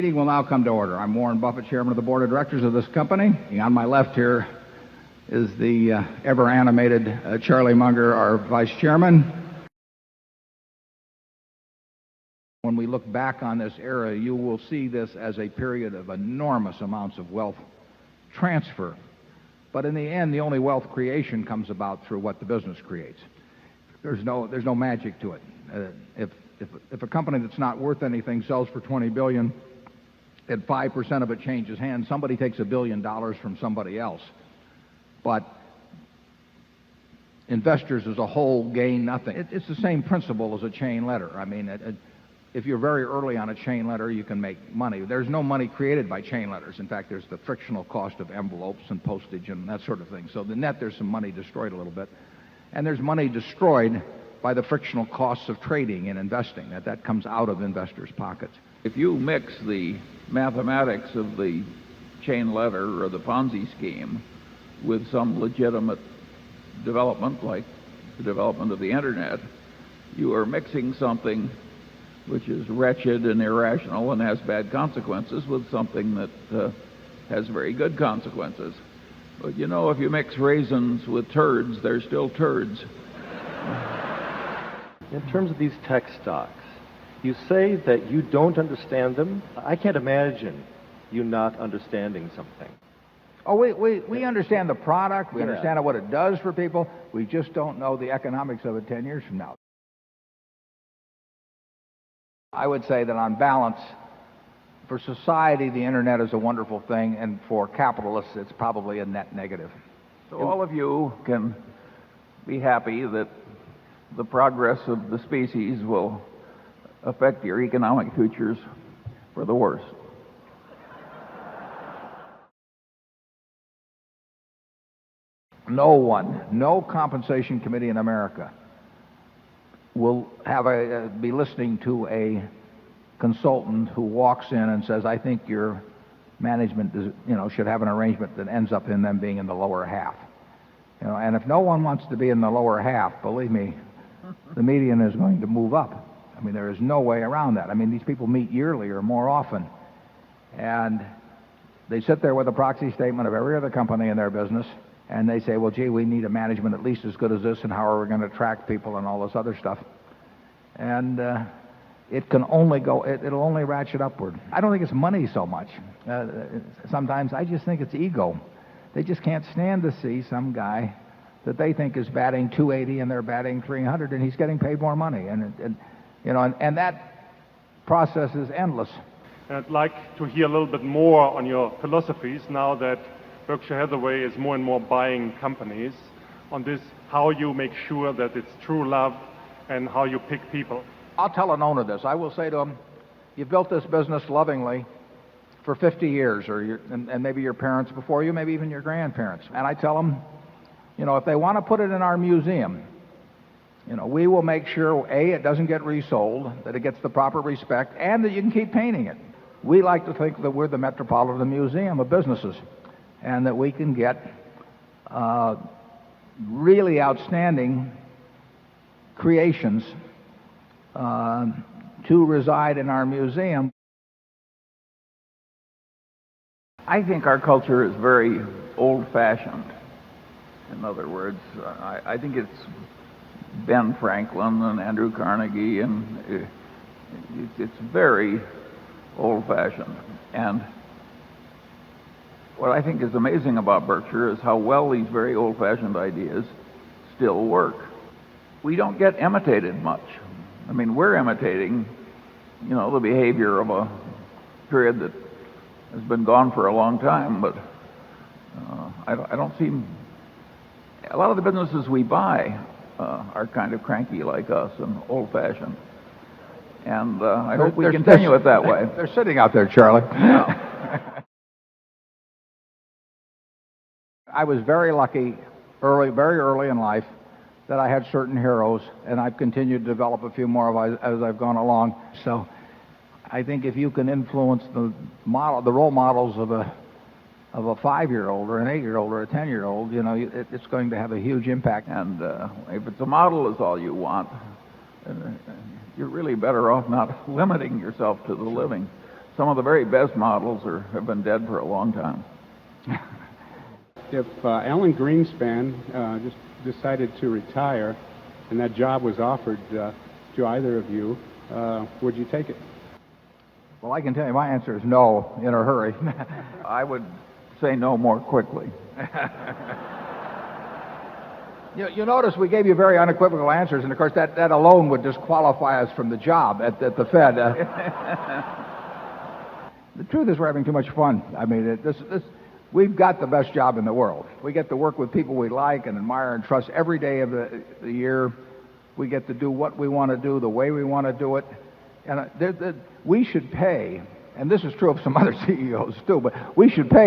Meeting will now come to order. I'm Warren Buffett, Chairman of the Board of Directors of this company. On my left here is the ever-animated Charlie Munger, our Vice Chairman. When we look back on this era, you will see this as a period of enormous amounts of wealth transfer. But in the end, the only wealth creation comes about through what the business creates. There's no magic to it. If a company that's not worth anything sells for $20 billion, and 5% of it changes hands, somebody takes $1 billion from somebody else. But investors as a whole gain nothing. It's the same principle as a chain letter. I mean, if you're very early on a chain letter, you can make money. There's no money created by chain letters. In fact, there's the frictional cost of envelopes and postage and that sort of thing. So the net, there's some money destroyed a little bit. And there's money destroyed by the frictional costs of trading and investing. That comes out of investors' pockets. If you mix the mathematics of the chain letter or the Ponzi scheme with some legitimate development, like the development of the Internet, you are mixing something which is wretched and irrational and has bad consequences with something that has very good consequences. But you know, if you mix raisins with turds, they're still turds. In terms of these tech stocks, you say that you don't understand them. I can't imagine you not understanding something. Oh, we understand the product. We understand what it does for people. We just don't know the economics of it 10 years from now. I would say that on balance, for society, the Internet is a wonderful thing, and for capitalists, it's probably a net negative. So all of you can be happy that the progress of the species will affect your economic futures for the worse. No compensation committee in America will be listening to a consultant who walks in and says, I think your management should have an arrangement that ends up in them being in the lower half. And if no one wants to be in the lower half, believe me, the median is going to move up. I mean, there is no way around that. I mean, these people meet yearly or more often, and they sit there with a proxy statement of every other company in their business, and they say, well, gee, we need a management at least as good as this, and how are we going to attract people and all this other stuff. And it'll only ratchet upward. I don't think it's money so much. Sometimes I just think it's ego. They just can't stand to see some guy that they think is batting 280 and they're batting 300, and he's getting paid more money. And that process is endless. And I'd like to hear a little bit more on your philosophies now that Berkshire Hathaway is more and more buying companies, on this, how you make sure that it's true love and how you pick people. I'll tell an owner this. I will say to him, you've built this business lovingly for 50 years, and maybe your parents before you, maybe even your grandparents. And I tell them, if they want to put it in our museum, we will make sure, A, it doesn't get resold, that it gets the proper respect, and that you can keep painting it. We like to think that we're the Metropolitan Museum of businesses, and that we can get really outstanding creations to reside in our museum. I think our culture is very old-fashioned. In other words, I think it's Ben Franklin and Andrew Carnegie, and it's very old-fashioned. And what I think is amazing about Berkshire is how well these very old-fashioned ideas still work. We don't get imitated much. I mean, we're imitating, the behavior of a period that has been gone for a long time, but I don't see... A lot of the businesses we buy are kind of cranky like us and old-fashioned. And I hope we continue it that way. They're sitting out there, Charlie. Yeah. I was very lucky very early in life that I had certain heroes, and I've continued to develop a few more as I've gone along. So I think if you can influence the role models of a 5-year-old or an 8-year-old or a 10-year-old, it's going to have a huge impact. And if it's a model is all you want, you're really better off not limiting yourself to the living. some of the very best models have been dead for a long time. If Alan Greenspan just decided to retire and that job was offered to either of you, would you take it? Well, I can tell you my answer is no in a hurry. I would say no more quickly. You notice we gave you very unequivocal answers, and of course that alone would disqualify us from the job at the Fed. The truth is we're having too much fun. I mean, we've got the best job in the world. We get to work with people we like and admire and trust every day of the year. We get to do what we want to do, the way we want to do it. And we should pay, and this is true of some other CEOs too, but we should pay